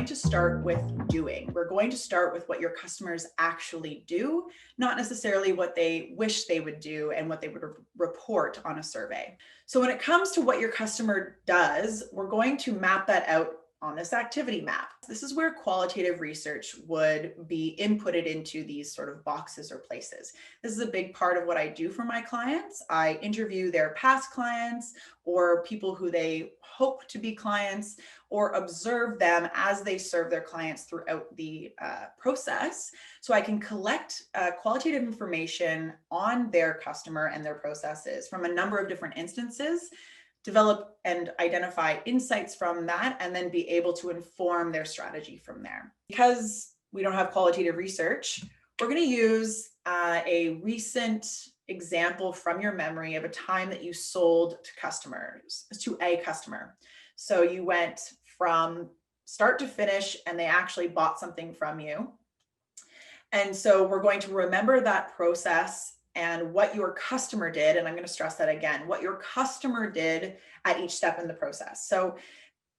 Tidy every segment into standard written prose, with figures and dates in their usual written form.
going to start with doing. We're going to start with what your customers actually do, not necessarily what they wish they would do and what they would report on a survey. So when it comes to what your customer does, we're going to map that out on this activity map. This is where qualitative research would be inputted into these sort of boxes or places. This is a big part of what I do for my clients. I interview their past clients or people who they hope to be clients, or observe them as they serve their clients throughout the process. So I can collect qualitative information on their customer and their processes from a number of different instances, develop and identify insights from that, and then be able to inform their strategy from there. Because we don't have qualitative research, we're going to use a recent example from your memory of a time that you sold to a customer. So you went from start to finish and they actually bought something from you. And so we're going to remember that process and what your customer did. And I'm going to stress that again, what your customer did at each step in the process. So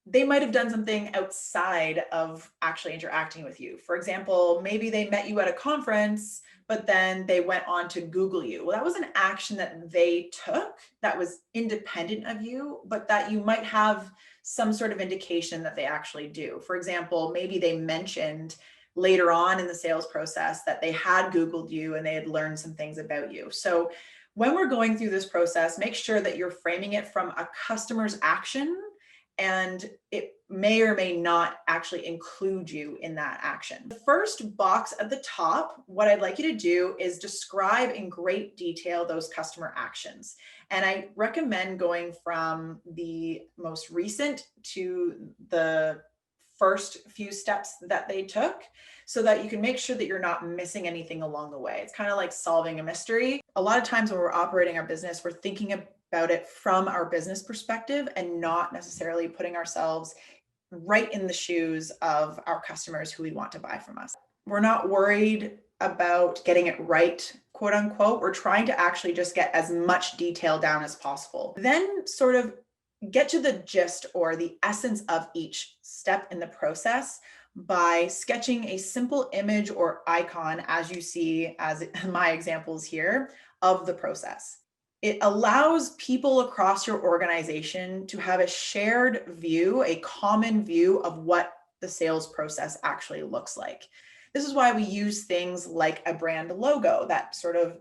they might have done something outside of actually interacting with you. For example, maybe they met you at a conference, but then they went on to Google you. Well, that was an action that they took that was independent of you, but that you might have some sort of indication that they actually do. For example, maybe they mentioned later on in the sales process that they had Googled you and they had learned some things about you. So when we're going through this process, make sure that you're framing it from a customer's action, and it may or may not actually include you in that action. The first box at the top, what I'd like you to do is describe in great detail those customer actions. And I recommend going from the most recent to the first few steps that they took, so that you can make sure that you're not missing anything along the way. It's kind of like solving a mystery. A lot of times when we're operating our business, we're thinking about it from our business perspective and not necessarily putting ourselves right in the shoes of our customers who we want to buy from us. We're not worried about getting it right, quote unquote. We're trying to actually just get as much detail down as possible. Then sort of get to the gist or the essence of each step in the process by sketching a simple image or icon, as you see as my examples here, of the process. It allows people across your organization to have a shared view, a common view of what the sales process actually looks like. This is why we use things like a brand logo that sort of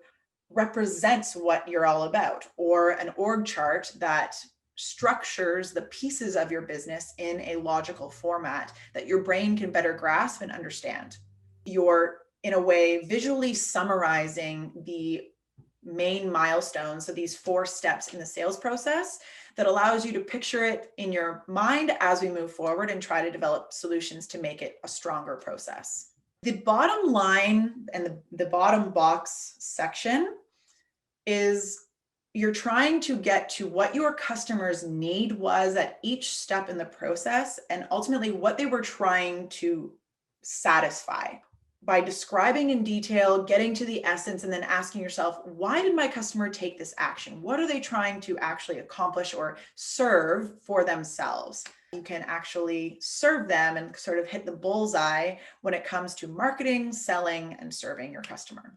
represents what you're all about, or an org chart that structures the pieces of your business in a logical format that your brain can better grasp and understand. You're, in a way, visually summarizing the main milestones, so these 4 steps in the sales process, that allows you to picture it in your mind as we move forward and try to develop solutions to make it a stronger process. The bottom line and the bottom box section is you're trying to get to what your customer's need was at each step in the process, and ultimately what they were trying to satisfy. By describing in detail, getting to the essence, and then asking yourself, why did my customer take this action? What are they trying to actually accomplish or serve for themselves? You can actually serve them and sort of hit the bullseye when it comes to marketing, selling, and serving your customer.